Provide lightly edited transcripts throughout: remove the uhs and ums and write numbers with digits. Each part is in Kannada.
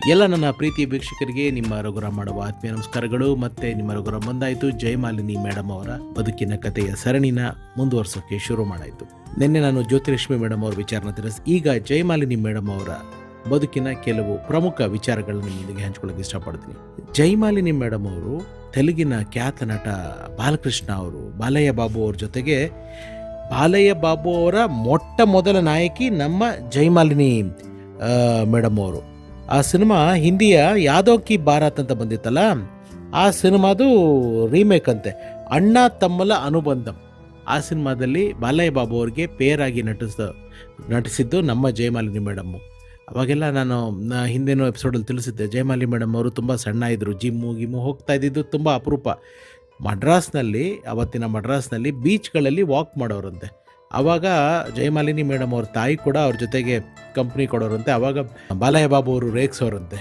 ಎಲ್ಲ ನನ್ನ ಪ್ರೀತಿಯ ವೀಕ್ಷಕರಿಗೆ ನಿಮ್ಮ ರಘುರಾಮ್ ಮಾಡುವ ಆತ್ಮೀಯ ನಮಸ್ಕಾರಗಳು. ಮತ್ತೆ ನಿಮ್ಮ ರಘುರಾಮ್ ಬಂದಾಯಿತು. ಜಯಮಾಲಿನಿ ಮೇಡಮ್ ಅವರ ಬದುಕಿನ ಕಥೆಯ ಸರಣಿನ ಮುಂದುವರ್ಸೋಕೆ ಶುರು ಮಾಡಾಯಿತು. ನಿನ್ನೆ ನಾನು ಜ್ಯೋತಿಲಕ್ಷ್ಮಿ ಮೇಡಮ್ ಅವರ ವಿಚಾರನ ತಿಳಿಸಿ, ಈಗ ಜಯಮಾಲಿನಿ ಮೇಡಮ್ ಅವರ ಬದುಕಿನ ಕೆಲವು ಪ್ರಮುಖ ವಿಚಾರಗಳನ್ನು ನಿಮ್ಮೊಂದಿಗೆ ಹಂಚ್ಕೊಳ್ಳೋಕೆ ಇಷ್ಟಪಡ್ತೀನಿ. ಜಯಮಾಲಿನಿ ಮೇಡಮ್ ಅವರು ತೆಲುಗಿನ ಖ್ಯಾತ ನಟ ಬಾಲಕೃಷ್ಣ ಅವರು, ಬಾಲಯ್ಯ ಬಾಬು ಅವ್ರ ಜೊತೆಗೆ, ಬಾಲಯ್ಯ ಬಾಬು ಅವರ ಮೊಟ್ಟ ಮೊದಲ ನಾಯಕಿ ನಮ್ಮ ಜಯಮಾಲಿನಿ ಮೇಡಮ್ ಅವರು. ಆ ಸಿನಿಮಾ ಹಿಂದಿಯ ಯಾದವ್ ಕಿ ಬಾರಾತ್ ಅಂತ ಬಂದಿತ್ತಲ್ಲ, ಆ ಸಿನಿಮಾದು ರೀಮೇಕ್ ಅಂತೆ, ಅಣ್ಣ ತಮ್ಮಲ ಅನುಬಂಧಂ. ಆ ಸಿನಿಮಾದಲ್ಲಿ ಬಾಲಯ್ಯ ಬಾಬು ಅವ್ರಿಗೆ ಪೇರಾಗಿ ನಟಿಸಿದ್ದು ನಮ್ಮ ಜಯಮಾಲಿನಿ ಮೇಡಮ್ಮು. ಅವಾಗೆಲ್ಲ ನಾನು ಹಿಂದೇನೋ ಎಪಿಸೋಡಲ್ಲಿ ತಿಳಿಸಿದ್ದೆ, ಜಯಮಾಲಿನಿ ಮೇಡಮ್ ಅವರು ತುಂಬ ಸಣ್ಣ ಇದ್ದರು, ಜಿಮ್ಮು ಹೋಗ್ತಾ ಇದ್ದಿದ್ದು ತುಂಬ ಅಪರೂಪ. ಅವತ್ತಿನ ಮಡ್ರಾಸ್ನಲ್ಲಿ ಬೀಚ್ಗಳಲ್ಲಿ ವಾಕ್ ಮಾಡೋರಂತೆ. ಆವಾಗ ಜಯಮಾಲಿನಿ ಮೇಡಮ್ ಅವ್ರ ತಾಯಿ ಕೂಡ ಅವ್ರ ಜೊತೆಗೆ ಕಂಪ್ನಿ ಕೊಡೋರಂತೆ. ಆವಾಗ ಬಾಲಯ್ಯ ಬಾಬು ಅವರು ರೇಗ್ಸೋರಂತೆ,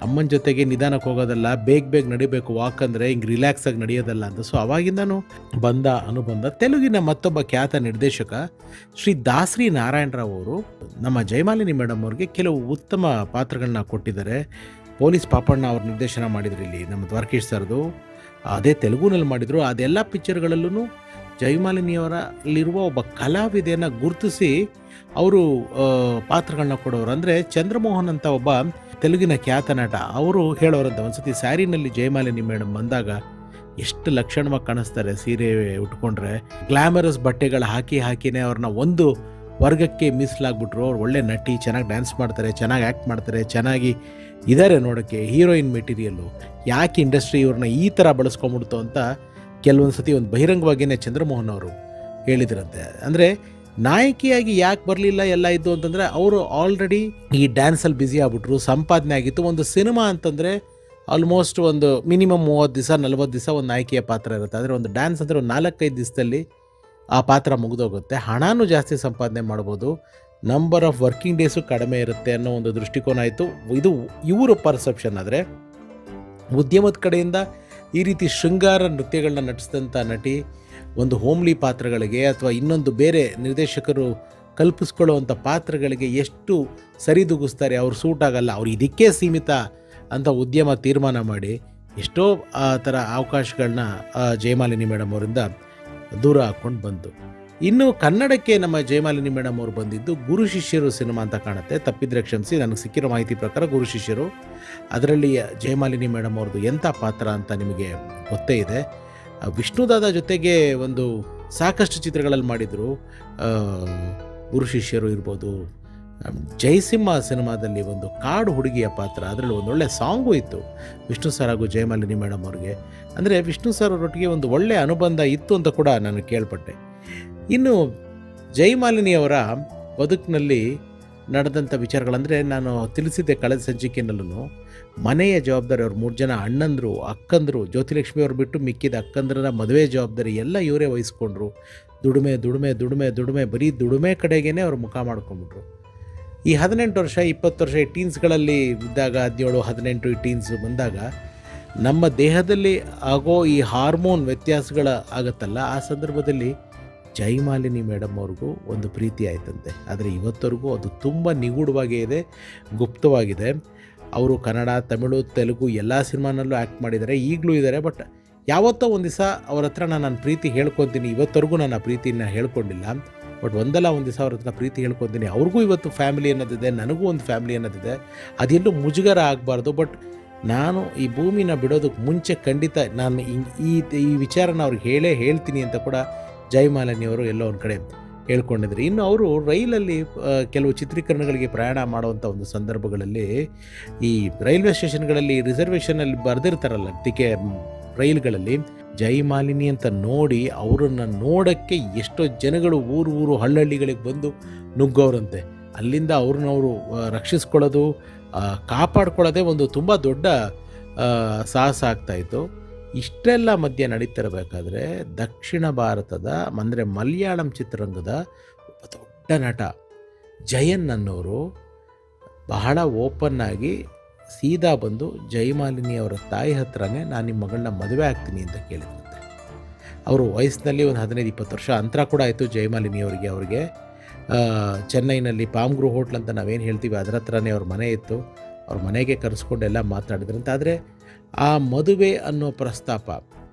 ಅಮ್ಮನ ಜೊತೆಗೆ ನಿಧಾನಕ್ಕೆ ಹೋಗೋದಲ್ಲ, ಬೇಗ ನಡಿಬೇಕು, ವಾಕ್ ಅಂದರೆ ಹಿಂಗೆ ರಿಲ್ಯಾಕ್ಸಾಗಿ ನಡೆಯೋದಲ್ಲ ಅಂತ. ಸೊ ಅವಾಗಿಂದನೂ ಬಂದ ಅನುಬಂಧ. ತೆಲುಗಿನ ಮತ್ತೊಬ್ಬ ಖ್ಯಾತ ನಿರ್ದೇಶಕ ಶ್ರೀ ದಾಸರಿ ನಾರಾಯಣರಾವ್ ಅವರು ನಮ್ಮ ಜಯಮಾಲಿನಿ ಮೇಡಮ್ ಅವ್ರಿಗೆ ಕೆಲವು ಉತ್ತಮ ಪಾತ್ರಗಳನ್ನ ಕೊಟ್ಟಿದ್ದಾರೆ. ಪೊಲೀಸ್ ಪಾಪಣ್ಣ ಅವ್ರ ನಿರ್ದೇಶನ ಮಾಡಿದ್ರು ಇಲ್ಲಿ ನಮ್ಮ ದ್ವಾರಕೀಶ್ ಸರ್ದು, ಅದೇ ತೆಲುಗುನಲ್ಲಿ ಮಾಡಿದರು. ಅದೆಲ್ಲ ಪಿಕ್ಚರ್ಗಳಲ್ಲೂ ಜಯಮಾಲಿನಿಯವರಲ್ಲಿರುವ ಒಬ್ಬ ಕಲಾವಿದೆಯನ್ನು ಗುರುತಿಸಿ ಅವರು ಪಾತ್ರಗಳನ್ನ ಕೊಡೋರು. ಅಂದರೆ ಚಂದ್ರಮೋಹನ್ ಅಂತ ಒಬ್ಬ ತೆಲುಗಿನ ಖ್ಯಾತ ನಟ, ಅವರು ಹೇಳೋರಂತ, ಒಂದ್ಸತಿ ಸ್ಯಾರಿನಲ್ಲಿ ಜಯಮಾಲಿನಿ ಮೇಡಮ್ ಬಂದಾಗ ಎಷ್ಟು ಲಕ್ಷಣವಾಗಿ ಕಾಣಿಸ್ತಾರೆ, ಸೀರೆ ಉಟ್ಕೊಂಡ್ರೆ ಗ್ಲಾಮರಸ್ ಬಟ್ಟೆಗಳು ಹಾಕಿನೇ ಅವ್ರನ್ನ ಒಂದು ವರ್ಗಕ್ಕೆ ಮೀಸಲಾಗ್ಬಿಟ್ರು. ಅವ್ರು ಒಳ್ಳೆ ನಟಿ, ಚೆನ್ನಾಗಿ ಡ್ಯಾನ್ಸ್ ಮಾಡ್ತಾರೆ, ಚೆನ್ನಾಗಿ ಆ್ಯಕ್ಟ್ ಮಾಡ್ತಾರೆ, ಚೆನ್ನಾಗಿ ಇದ್ದಾರೆ ನೋಡೋಕ್ಕೆ, ಹೀರೋಯಿನ್ ಮೆಟೀರಿಯಲ್ಲು. ಯಾಕೆ ಇಂಡಸ್ಟ್ರಿ ಇವ್ರನ್ನ ಈ ಥರ ಬಳಸ್ಕೊಂಬಿಡ್ತು ಅಂತ ಕೆಲವೊಂದು ಸತಿ ಒಂದು ಬಹಿರಂಗವಾಗಿಯೇ ಚಂದ್ರಮೋಹನ್ ಅವರು ಹೇಳಿದ್ರಂತೆ. ಅಂದರೆ ನಾಯಕಿಯಾಗಿ ಯಾಕೆ ಬರಲಿಲ್ಲ ಎಲ್ಲ ಇದ್ದು ಅಂತಂದರೆ, ಅವರು ಆಲ್ರೆಡಿ ಈ ಡ್ಯಾನ್ಸಲ್ಲಿ ಬ್ಯುಸಿ ಆಗ್ಬಿಟ್ರು, ಸಂಪಾದನೆ ಆಗಿತ್ತು. ಒಂದು ಸಿನಿಮಾ ಅಂತಂದರೆ ಆಲ್ಮೋಸ್ಟ್ ಒಂದು ಮಿನಿಮಮ್ 30 ದಿವಸ 40 ದಿವಸ ಒಂದು ನಾಯಕಿಯ ಪಾತ್ರ ಇರುತ್ತೆ. ಆದರೆ ಒಂದು ಡ್ಯಾನ್ಸ್ ಅಂದರೆ ಒಂದು 4-5 ದಿವಸದಲ್ಲಿ ಆ ಪಾತ್ರ ಮುಗಿದೋಗುತ್ತೆ. ಹಣನೂ ಜಾಸ್ತಿ ಸಂಪಾದನೆ ಮಾಡ್ಬೋದು, ನಂಬರ್ ಆಫ್ ವರ್ಕಿಂಗ್ ಡೇಸು ಕಡಿಮೆ ಇರುತ್ತೆ ಅನ್ನೋ ಒಂದು ದೃಷ್ಟಿಕೋನ ಆಯಿತು. ಇದು ಇವರು ಪರ್ಸೆಪ್ಷನ್. ಆದರೆ ಉದ್ಯಮದ ಕಡೆಯಿಂದ ಈ ರೀತಿ ಶೃಂಗಾರ ನೃತ್ಯಗಳನ್ನ ನಟಿಸಿದಂಥ ನಟಿ ಒಂದು ಹೋಮ್ಲಿ ಪಾತ್ರಗಳಿಗೆ ಅಥವಾ ಇನ್ನೊಂದು ಬೇರೆ ನಿರ್ದೇಶಕರು ಕಲ್ಪಿಸ್ಕೊಳ್ಳುವಂಥ ಪಾತ್ರಗಳಿಗೆ ಎಷ್ಟು ಸರಿದೂಗಿಸ್ತಾರೆ, ಅವ್ರು ಸೂಟ್ ಆಗಲ್ಲ, ಅವ್ರು ಇದಕ್ಕೆ ಸೀಮಿತ ಅಂತ ಉದ್ಯಮ ತೀರ್ಮಾನ ಮಾಡಿ ಎಷ್ಟೋ ಆ ಥರ ಅವಕಾಶಗಳನ್ನ ಜಯಮಾಲಿನಿ ಮೇಡಮ್ ಅವರಿಂದ ದೂರ ಹಾಕ್ಕೊಂಡು ಬಂತು. ಇನ್ನು ಕನ್ನಡಕ್ಕೆ ನಮ್ಮ ಜಯಮಾಲಿನಿ ಮೇಡಮ್ ಅವರು ಬಂದಿದ್ದು ಗುರು ಶಿಷ್ಯರು ಸಿನಿಮಾ ಅಂತ ಕಾಣುತ್ತೆ, ತಪ್ಪಿದ್ರೆ ಕ್ಷಮಿಸಿ. ನನಗೆ ಸಿಕ್ಕಿರೋ ಮಾಹಿತಿ ಪ್ರಕಾರ ಗುರು ಶಿಷ್ಯರು, ಅದರಲ್ಲಿ ಜಯಮಾಲಿನಿ ಮೇಡಮ್ ಅವ್ರದ್ದು ಎಂಥ ಪಾತ್ರ ಅಂತ ನಿಮಗೆ ಗೊತ್ತೇ ಇದೆ. ವಿಷ್ಣುದಾದ ಜೊತೆಗೆ ಒಂದು ಸಾಕಷ್ಟು ಚಿತ್ರಗಳಲ್ಲಿ ಮಾಡಿದರು. ಗುರು ಶಿಷ್ಯರು ಇರ್ಬೋದು, ಜಯಸಿಂಹ ಸಿನಿಮಾದಲ್ಲಿ ಒಂದು ಕಾಡು ಹುಡುಗಿಯ ಪಾತ್ರ, ಅದರಲ್ಲಿ ಒಂದೊಳ್ಳೆ ಸಾಂಗು ಇತ್ತು ವಿಷ್ಣು ಸರ್ ಹಾಗೂ ಜಯಮಾಲಿನಿ ಮೇಡಮ್ ಅವ್ರಿಗೆ. ಅಂದರೆ ವಿಷ್ಣು ಸರ್ ಅವರೊಟ್ಟಿಗೆ ಒಂದು ಒಳ್ಳೆಯ ಅನುಬಂಧ ಇತ್ತು ಅಂತ ಕೂಡ ನಾನು ಕೇಳ್ಪಟ್ಟೆ. ಇನ್ನು ಜಯಮಾಲಿನಿಯವರ ಬದುಕಿನಲ್ಲಿ ನಡೆದಂಥ ವಿಚಾರಗಳಂದರೆ, ನಾನು ತಿಳಿಸಿದ್ದೆ ಕಳೆದ ಸಂಚಿಕೆಯಲ್ಲೂ, ಮನೆಯ ಜವಾಬ್ದಾರಿ ಅವ್ರು 3 ಜನ ಅಣ್ಣಂದರು ಅಕ್ಕಂದರು, ಜ್ಯೋತಿಲಕ್ಷ್ಮಿ ಅವ್ರು ಬಿಟ್ಟು ಮಿಕ್ಕಿದ ಅಕ್ಕಂದ್ರನ್ನ ಮದುವೆ ಜವಾಬ್ದಾರಿ ಎಲ್ಲ ಇವರೇ ವಹಿಸ್ಕೊಂಡ್ರು. ದುಡಿಮೆ ಬರೀ ದುಡಿಮೆ ಕಡೆಗೇ ಅವ್ರು ಮುಖ ಮಾಡ್ಕೊಂಡ್ಬಿಟ್ರು. ಈ 18 ವರ್ಷ 20 ವರ್ಷ ಈ ಟೀನ್ಸ್ಗಳಲ್ಲಿ ಇದ್ದಾಗ, 17 18 ಈ ಟೀನ್ಸ್ ಬಂದಾಗ ನಮ್ಮ ದೇಹದಲ್ಲಿ ಆಗೋ ಈ ಹಾರ್ಮೋನ್ ವ್ಯತ್ಯಾಸಗಳ ಆಗುತ್ತಲ್ಲ, ಆ ಸಂದರ್ಭದಲ್ಲಿ ಜಯಮಾಲಿನಿ ಮೇಡಮ್ ಅವ್ರಿಗೂ ಒಂದು ಪ್ರೀತಿ ಆಯ್ತಂತೆ. ಆದರೆ ಇವತ್ತವರೆಗೂ ಅದು ತುಂಬ ನಿಗೂಢವಾಗೇ ಇದೆ, ಗುಪ್ತವಾಗಿದೆ. ಅವರು ಕನ್ನಡ, ತಮಿಳು, ತೆಲುಗು ಎಲ್ಲ ಸಿನಿಮಾನಲ್ಲೂ ಆ್ಯಕ್ಟ್ ಮಾಡಿದ್ದಾರೆ, ಈಗಲೂ ಇದ್ದಾರೆ. ಬಟ್ ಯಾವತ್ತೋ ಒಂದು ದಿವಸ ಅವ್ರ ಹತ್ರ ನಾನು ಪ್ರೀತಿ ಹೇಳ್ಕೊತೀನಿ. ಇವತ್ತವರೆಗೂ ನಾನು ಆ ಪ್ರೀತಿನ ಹೇಳ್ಕೊಂಡಿಲ್ಲ. ಬಟ್ ಒಂದಲ್ಲ ಒಂದು ದಿವಸ ಅವ್ರ ಹತ್ರ ಪ್ರೀತಿ ಹೇಳ್ಕೊತೀನಿ. ಅವ್ರಿಗೂ ಇವತ್ತು ಫ್ಯಾಮಿಲಿ ಅನ್ನೋದಿದೆ, ನನಗೂ ಒಂದು ಫ್ಯಾಮಿಲಿ ಅನ್ನೋದಿದೆ. ಅದೆಲ್ಲೂ ಮುಜುಗರ ಆಗಬಾರ್ದು. ಬಟ್ ನಾನು ಈ ಭೂಮಿನ ಬಿಡೋದಕ್ಕೆ ಮುಂಚೆ ಖಂಡಿತ ನಾನು ಈ ವಿಚಾರನ ಅವ್ರಿಗೆ ಹೇಳ್ತೀನಿ ಅಂತ ಕೂಡ ಜಯಮಾಲಿನಿಯವರು ಎಲ್ಲೋ ಒಂದು ಕಡೆ ಹೇಳ್ಕೊಂಡಿದ್ರು. ಇನ್ನು ಅವರು ರೈಲಲ್ಲಿ ಕೆಲವು ಚಿತ್ರೀಕರಣಗಳಿಗೆ ಪ್ರಯಾಣ ಮಾಡುವಂಥ ಒಂದು ಸಂದರ್ಭಗಳಲ್ಲಿ ಈ ರೈಲ್ವೆ ಸ್ಟೇಷನ್ಗಳಲ್ಲಿ ರಿಸರ್ವೇಷನಲ್ಲಿ ಬರೆದಿರ್ತಾರಲ್ಲ ರೈಲ್ಗಳಲ್ಲಿ, ಜಯಮಾಲಿನಿ ಅಂತ ನೋಡಿ ಅವರನ್ನು ನೋಡೋಕ್ಕೆ ಎಷ್ಟೋ ಜನಗಳು ಊರು ಹಳ್ಳಿಗಳಿಗೆ ಬಂದು ನುಗ್ಗೋರಂತೆ. ಅಲ್ಲಿಂದ ಅವ್ರನ್ನವರು ರಕ್ಷಿಸ್ಕೊಳ್ಳೋದು, ಕಾಪಾಡ್ಕೊಳ್ಳೋದೇ ಒಂದು ತುಂಬ ದೊಡ್ಡ ಸಾಹಸ ಆಗ್ತಾಯಿತ್ತು. ಇಷ್ಟೆಲ್ಲ ಮಧ್ಯೆ ನಡೀತಿರಬೇಕಾದ್ರೆ ದಕ್ಷಿಣ ಭಾರತದ ಅಂದರೆ ಮಲಯಾಳಂ ಚಿತ್ರರಂಗದ ದೊಡ್ಡ ನಟ ಜಯನ್ ಅನ್ನೋರು ಬಹಳ ಓಪನ್ನಾಗಿ ಸೀದಾ ಬಂದು ಜಯಮಾಲಿನಿಯವರ ತಾಯಿ ಹತ್ರನೇ ನಾನು ನಿಮ್ಮ ಮಗಳನ್ನ ಮದುವೆ ಆಗ್ತೀನಿ ಅಂತ ಕೇಳಿದ್ರಂತೆ. ಅವರು ವಯಸ್ಸಿನಲ್ಲಿ ಒಂದು 15-20 ವರ್ಷ ಅಂತರ ಕೂಡ ಆಯಿತು ಜಯಮಾಲಿನಿಯವರಿಗೆ. ಚೆನ್ನೈನಲ್ಲಿ ಪಾಮ್ಗ್ರೂ ಹೋಟ್ಲ್ ಅಂತ ನಾವೇನು ಹೇಳ್ತೀವಿ ಅದರ ಹತ್ರನೇ ಅವ್ರ ಮನೆ ಇತ್ತು. ಅವ್ರ ಮನೆಗೆ ಕರೆಸ್ಕೊಂಡು ಎಲ್ಲ ಮಾತಾಡಿದ್ರಂತೆ. ಆದರೆ ಆ ಮದುವೆ ಅನ್ನೋ ಪ್ರಸ್ತಾಪ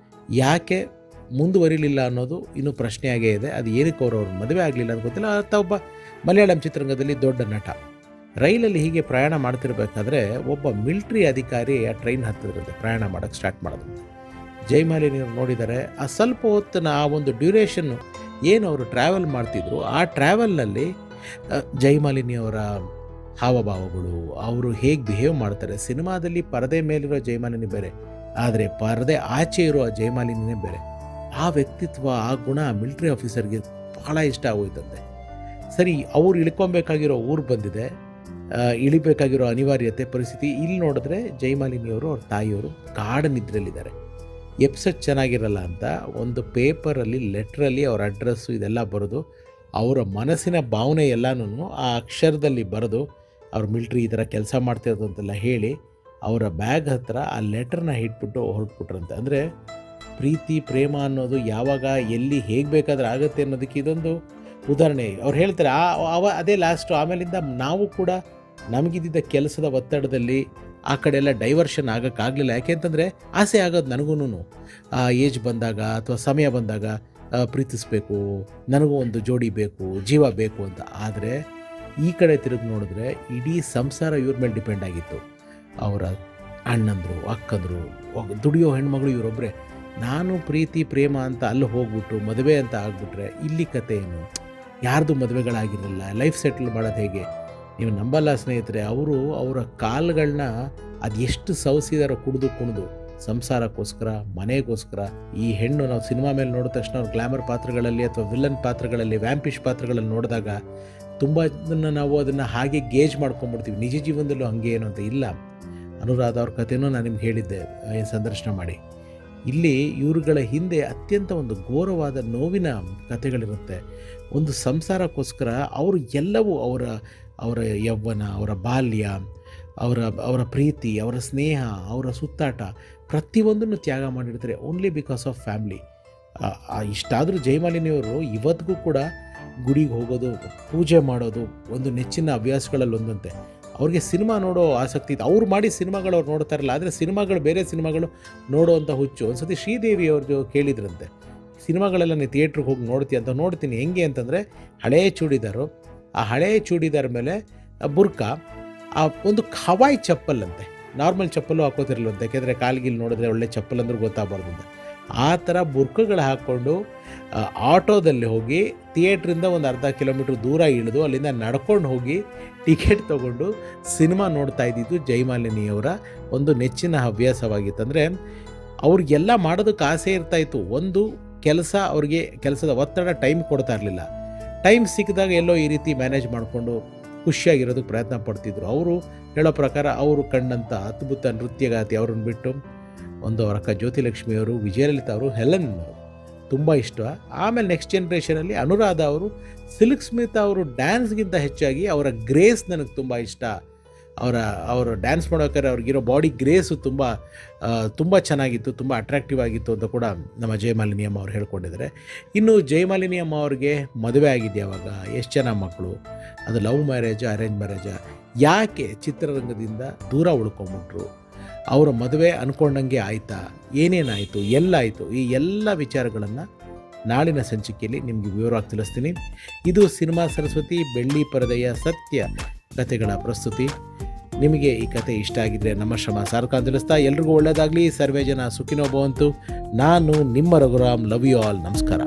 ಯಾಕೆ ಮುಂದುವರಿಲಿಲ್ಲ ಅನ್ನೋದು ಇನ್ನೂ ಪ್ರಶ್ನೆಯಾಗೇ ಇದೆ. ಅದು ಏನಕ್ಕೆ ಅವ್ರ ಮದುವೆ ಆಗಲಿಲ್ಲ ಅಂತ ಗೊತ್ತಿಲ್ಲ. ಆತ ಒಬ್ಬ ಮಲಯಾಳಂ ಚಿತ್ರರಂಗದಲ್ಲಿ ದೊಡ್ಡ ನಟ. ರೈಲಲ್ಲಿ ಹೀಗೆ ಪ್ರಯಾಣ ಮಾಡ್ತಿರ್ಬೇಕಾದ್ರೆ ಒಬ್ಬ ಮಿಲ್ಟ್ರಿ ಅಧಿಕಾರಿ ಆ ಟ್ರೈನ್ ಹತ್ತಿದ್ರಂತೆ, ಪ್ರಯಾಣ ಮಾಡೋಕ್ಕೆ ಸ್ಟಾರ್ಟ್ ಮಾಡಿದ್ರು. ಜಯಮಾಲಿನಿಯವ್ರು ನೋಡಿದ್ದಾರೆ. ಆ ಸ್ವಲ್ಪ ಹೊತ್ತಿನ ಆ ಒಂದು ಡ್ಯೂರೇಷನ್ನು ಏನು ಅವರು ಟ್ರಾವೆಲ್ ಮಾಡ್ತಿದ್ರು, ಆ ಟ್ರಾವೆಲ್ನಲ್ಲಿ ಜಯಮಾಲಿನಿಯವರ ಹಾವಭಾವಗಳು, ಅವರು ಹೇಗೆ ಬಿಹೇವ್ ಮಾಡ್ತಾರೆ, ಸಿನಿಮಾದಲ್ಲಿ ಪರದೆ ಮೇಲಿರೋ ಜಯಮಾಲಿನಿ ಬೇರೆ, ಆದರೆ ಪರದೆ ಆಚೆ ಇರೋ ಜಯಮಾಲಿನಿನೇ ಬೇರೆ. ಆ ವ್ಯಕ್ತಿತ್ವ, ಆ ಗುಣ ಮಿಲಿಟ್ರಿ ಆಫೀಸರ್ಗೆ ಭಾಳ ಇಷ್ಟ ಆಗೋಯ್ತಂತೆ. ಸರಿ, ಅವ್ರು ಇಳ್ಕೊಬೇಕಾಗಿರೋ ಊರು ಬಂದಿದೆ, ಇಳಿಬೇಕಾಗಿರೋ ಅನಿವಾರ್ಯತೆ ಪರಿಸ್ಥಿತಿ. ಇಲ್ಲಿ ನೋಡಿದ್ರೆ ಜಯಮಾಲಿನಿಯವರು ಅವ್ರ ತಾಯಿಯವರು ಗಾಢ ನಿದ್ರೆಯಲ್ಲಿದ್ದಾರೆ. ಎಪ್ಸೆಟ್ ಚೆನ್ನಾಗಿರಲ್ಲ ಅಂತ ಒಂದು ಪೇಪರಲ್ಲಿ ಲೆಟ್ರಲ್ಲಿ ಅವ್ರ ಅಡ್ರೆಸ್ಸು ಇದೆಲ್ಲ ಬರೆದು, ಅವರ ಮನಸ್ಸಿನ ಭಾವನೆ ಎಲ್ಲನೂ ಆ ಅಕ್ಷರದಲ್ಲಿ ಬರೆದು, ಅವ್ರ ಮಿಲ್ಟ್ರಿ ಈ ಥರ ಕೆಲಸ ಮಾಡ್ತಿರೋದು ಅಂತೆಲ್ಲ ಹೇಳಿ ಅವರ ಬ್ಯಾಗ್ ಹತ್ರ ಆ ಲೆಟ್ರನ್ನ ಇಟ್ಬಿಟ್ಟು ಹೊರಟ್ಬಿಟ್ರಂತೆ. ಅಂದರೆ ಪ್ರೀತಿ ಪ್ರೇಮ ಅನ್ನೋದು ಯಾವಾಗ ಎಲ್ಲಿ ಹೇಗೆ ಬೇಕಾದ್ರೆ ಆಗುತ್ತೆ ಅನ್ನೋದಕ್ಕೆ ಇದೊಂದು ಉದಾಹರಣೆ. ಅವ್ರು ಹೇಳ್ತಾರೆ ಅದೇ ಲಾಸ್ಟು. ಆಮೇಲಿಂದ ನಾವು ಕೂಡ ನಮಗಿದ್ದ ಕೆಲಸದ ಒತ್ತಡದಲ್ಲಿ ಆ ಕಡೆ ಎಲ್ಲ ಡೈವರ್ಷನ್ ಆಗೋಕ್ಕಾಗಲಿಲ್ಲ. ಯಾಕೆಂತಂದರೆ ಆಸೆ ಆಗೋದು ನನಗೂ ಏಜ್ ಬಂದಾಗ ಅಥವಾ ಸಮಯ ಬಂದಾಗ ಪ್ರೀತಿಸಬೇಕು, ನನಗೂ ಒಂದು ಜೋಡಿ ಬೇಕು, ಜೀವ ಬೇಕು ಅಂತ. ಆದರೆ ಈ ಕಡೆ ತಿರುಗಿ ನೋಡಿದ್ರೆ ಇಡೀ ಸಂಸಾರ ಇವ್ರ ಮೇಲೆ ಡಿಪೆಂಡ್ ಆಗಿತ್ತು. ಅವರ ಅಣ್ಣಂದರು, ಅಕ್ಕಂದರು, ದುಡಿಯೋ ಹೆಣ್ಮಗಳು ಇವರೊಬ್ಬರೇ. ನಾನು ಪ್ರೀತಿ ಪ್ರೇಮ ಅಂತ ಅಲ್ಲಿ ಹೋಗ್ಬಿಟ್ಟು ಮದುವೆ ಅಂತ ಆಗಿಬಿಟ್ರೆ ಇಲ್ಲಿ ಕತೆ ಏನು? ಯಾರ್ದು ಮದುವೆಗಳಾಗಿರಲಿಲ್ಲ. ಲೈಫ್ ಸೆಟ್ಲ್ ಮಾಡೋದು ಹೇಗೆ? ನೀವು ನಂಬಲ್ಲ ಸ್ನೇಹಿತರೆ, ಅವರ ಕಾಲುಗಳನ್ನ ಅದು ಎಷ್ಟು ಸವಸಿದಾರೋ ಕುಣಿದು ಸಂಸಾರಕ್ಕೋಸ್ಕರ, ಮನೆಗೋಸ್ಕರ. ಈ ಹೆಣ್ಣು ನಾವು ಸಿನಿಮಾ ಮೇಲೆ ನೋಡಿದ ತಕ್ಷಣ ಅವ್ರ ಗ್ಲಾಮರ್ ಪಾತ್ರಗಳಲ್ಲಿ ಅಥವಾ ವಿಲನ್ ಪಾತ್ರಗಳಲ್ಲಿ, ವ್ಯಾಂಪಿಶ್ ಪಾತ್ರಗಳಲ್ಲಿ ನೋಡಿದಾಗ ತುಂಬ ನಾವು ಅದನ್ನು ಹಾಗೆ ಗೇಜ್ ಮಾಡ್ಕೊಂಡ್ಬಿಡ್ತೀವಿ. ನಿಜ ಜೀವನದಲ್ಲೂ ಹಂಗೆ ಏನು ಅಂತ ಇಲ್ಲ. ಅನುರಾಧ ಅವ್ರ ಕಥೆನೂ ನಾನು ನಿಮ್ಗೆ ಹೇಳಿದ್ದೆ ಸಂದರ್ಶನ ಮಾಡಿ. ಇಲ್ಲಿ ಇವ್ರುಗಳ ಹಿಂದೆ ಅತ್ಯಂತ ಒಂದು ಘೋರವಾದ ನೋವಿನ ಕಥೆಗಳಿರುತ್ತೆ. ಒಂದು ಸಂಸಾರಕ್ಕೋಸ್ಕರ ಅವರು ಎಲ್ಲವೂ, ಅವರ ಯೌವನ, ಅವರ ಬಾಲ್ಯ, ಅವರ ಪ್ರೀತಿ, ಅವರ ಸ್ನೇಹ, ಅವರ ಸುತ್ತಾಟ ಪ್ರತಿಯೊಂದನ್ನು ತ್ಯಾಗ ಮಾಡಿರ್ತಾರೆ ಓನ್ಲಿ ಬಿಕಾಸ್ ಆಫ್ ಫ್ಯಾಮ್ಲಿ. ಇಷ್ಟಾದರೂ ಜಯಮಾಲಿನಿಯವರು ಇವತ್ತಿಗೂ ಕೂಡ ಗುಡಿಗೆ ಹೋಗೋದು, ಪೂಜೆ ಮಾಡೋದು ಒಂದು ನೆಚ್ಚಿನ ಹವ್ಯಾಸಗಳಲ್ಲಿ ಒಂದಂತೆ. ಅವ್ರಿಗೆ ಸಿನಿಮಾ ನೋಡೋ ಆಸಕ್ತಿ ಇತ್ತು. ಅವ್ರು ಮಾಡಿ ಸಿನಿಮಾಗಳು ಅವ್ರು ನೋಡ್ತಾ ಇರಲ್ಲ, ಆದರೆ ಸಿನಿಮಾಗಳು, ಬೇರೆ ಸಿನಿಮಾಗಳು ನೋಡೋವಂಥ ಹುಚ್ಚು. ಒಂದು ಸತಿ ಶ್ರೀದೇವಿ ಅವ್ರದ್ದು ಕೇಳಿದ್ರಂತೆ, ಸಿನಿಮಾಗಳೆಲ್ಲ ನೀನು ಥಿಯೇಟ್ರಿಗೆ ಹೋಗಿ ನೋಡ್ತೀಯ ಅಂತ. ನೋಡ್ತೀನಿ. ಹೆಂಗೆ ಅಂತಂದರೆ ಹಳೆಯ ಚೂಡಿದಾರು, ಆ ಹಳೆಯ ಚೂಡಿದಾರ ಮೇಲೆ ಬುರ್ಕ, ಆ ಒಂದು ಹವಾಯಿ ಚಪ್ಪಲ್ ಅಂತೆ. ನಾರ್ಮಲ್ ಚಪ್ಪಲು ಹಾಕೋತಿರಲ್ವಂತೆ, ಯಾಕೆಂದರೆ ಕಾಲ್ಗಿಲ್ ನೋಡಿದ್ರೆ ಒಳ್ಳೆ ಚಪ್ಪಲ್ ಅಂದ್ರೆ ಗೊತ್ತಾಗಬಾರ್ದು ಅಂತ. ಆ ಥರ ಬುರ್ಕಗಳು ಹಾಕ್ಕೊಂಡು ಆಟೋದಲ್ಲಿ ಹೋಗಿ ಥಿಯೇಟ್ರಿಂದ ಒಂದು ಅರ್ಧ ಕಿಲೋಮೀಟ್ರ್ ದೂರ ಇಳಿದು ಅಲ್ಲಿಂದ ನಡ್ಕೊಂಡು ಹೋಗಿ ಟಿಕೆಟ್ ತೊಗೊಂಡು ಸಿನಿಮಾ ನೋಡ್ತಾ ಇದ್ದಿದ್ದು ಜಯಮಾಲಿನಿಯವರ ಒಂದು ನೆಚ್ಚಿನ ಹವ್ಯಾಸವಾಗಿತ್ತು. ಅಂದರೆ ಅವ್ರಿಗೆಲ್ಲ ಮಾಡೋದಕ್ಕೆ ಆಸೆ ಇರ್ತಾಯಿತ್ತು. ಒಂದು ಕೆಲಸ, ಅವ್ರಿಗೆ ಕೆಲಸದ ಒತ್ತಡ ಟೈಮ್ ಕೊಡ್ತಾ ಇರಲಿಲ್ಲ. ಟೈಮ್ ಸಿಕ್ಕಿದಾಗ ಎಲ್ಲೋ ಈ ರೀತಿ ಮ್ಯಾನೇಜ್ ಮಾಡಿಕೊಂಡು ಖುಷಿಯಾಗಿರೋದಕ್ಕೆ ಪ್ರಯತ್ನ ಪಡ್ತಿದ್ರು. ಅವರು ಹೇಳೋ ಪ್ರಕಾರ ಅವರು ಕಂಡಂಥ ಅದ್ಭುತ ನೃತ್ಯಗಾತಿ ಅವ್ರನ್ನ ಬಿಟ್ಟು ಒಂದು ಅವರ ಅಕ್ಕ ಜ್ಯೋತಿಲಕ್ಷ್ಮಿಯವರು, ವಿಜಯಲಲಿತಾ ಅವರು, ಹೆಲೆನ್ ಅವರು ತುಂಬ ಇಷ್ಟ. ಆಮೇಲೆ ನೆಕ್ಸ್ಟ್ ಜನ್ರೇಷನಲ್ಲಿ ಅನುರಾಧ ಅವರು, ಸಿಲ್ಕ್ ಸ್ಮಿತಾ ಅವರು ಡ್ಯಾನ್ಸ್ಗಿಂತ ಹೆಚ್ಚಾಗಿ ಅವರ ಗ್ರೇಸ್ ನನಗೆ ತುಂಬ ಇಷ್ಟ. ಅವರು ಡ್ಯಾನ್ಸ್ ಮಾಡೋಕ್ಕಾರೆ ಅವ್ರಿಗಿರೋ ಬಾಡಿ ಗ್ರೇಸು ತುಂಬ ಚೆನ್ನಾಗಿತ್ತು, ತುಂಬ ಅಟ್ರಾಕ್ಟಿವ್ ಆಗಿತ್ತು ಅಂತ ಕೂಡ ನಮ್ಮ ಜಯಮಾಲಿನಿ ಅಮ್ಮ ಅವ್ರು ಹೇಳ್ಕೊಂಡಿದ್ದಾರೆ. ಇನ್ನು ಜಯಮಾಲಿನಿ ಅಮ್ಮ ಅವ್ರಿಗೆ ಮದುವೆ ಆಗಿದೆಯಾ, ಅವಾಗ ಎಷ್ಟು ಜನ ಮಕ್ಕಳು, ಅದು ಲವ್ ಮ್ಯಾರೇಜಾ ಅರೇಂಜ್ ಮ್ಯಾರೇಜಾ, ಯಾಕೆ ಚಿತ್ರರಂಗದಿಂದ ದೂರ ಉಳ್ಕೊಂಬಿಟ್ರು, ಅವರ ಮದುವೆ ಅಂದ್ಕೊಂಡಂಗೆ ಆಯಿತಾ, ಏನೇನಾಯಿತು, ಎಲ್ಲಾಯಿತು, ಈ ಎಲ್ಲ ವಿಚಾರಗಳನ್ನು ನಾಳಿನ ಸಂಚಿಕೆಯಲ್ಲಿ ನಿಮಗೆ ವಿವರವಾಗಿ ತಿಳಿಸ್ತೀನಿ. ಇದು ಸಿನಿಮಾ ಸರಸ್ವತಿ ಬೆಳ್ಳಿ ಪರದೆಯ ಸತ್ಯ ಕಥೆಗಳ ಪ್ರಸ್ತುತಿ. ನಿಮಗೆ ಈ ಕತೆ ಇಷ್ಟ ಆಗಿದ್ದರೆ ನಮ್ಮ ಶ್ರಮ ಸಾರ್ಥಕ ಅಂತ ತಿಳಿಸ್ತಾ ಎಲ್ರಿಗೂ ಒಳ್ಳೆಯದಾಗಲಿ. ಸರ್ವೇ ಜನ ಸುಖಿನೋ ಭವಂತು. ನಾನು ನಿಮ್ಮ ರಘುರಾಮ್. Love you all. ನಮಸ್ಕಾರ.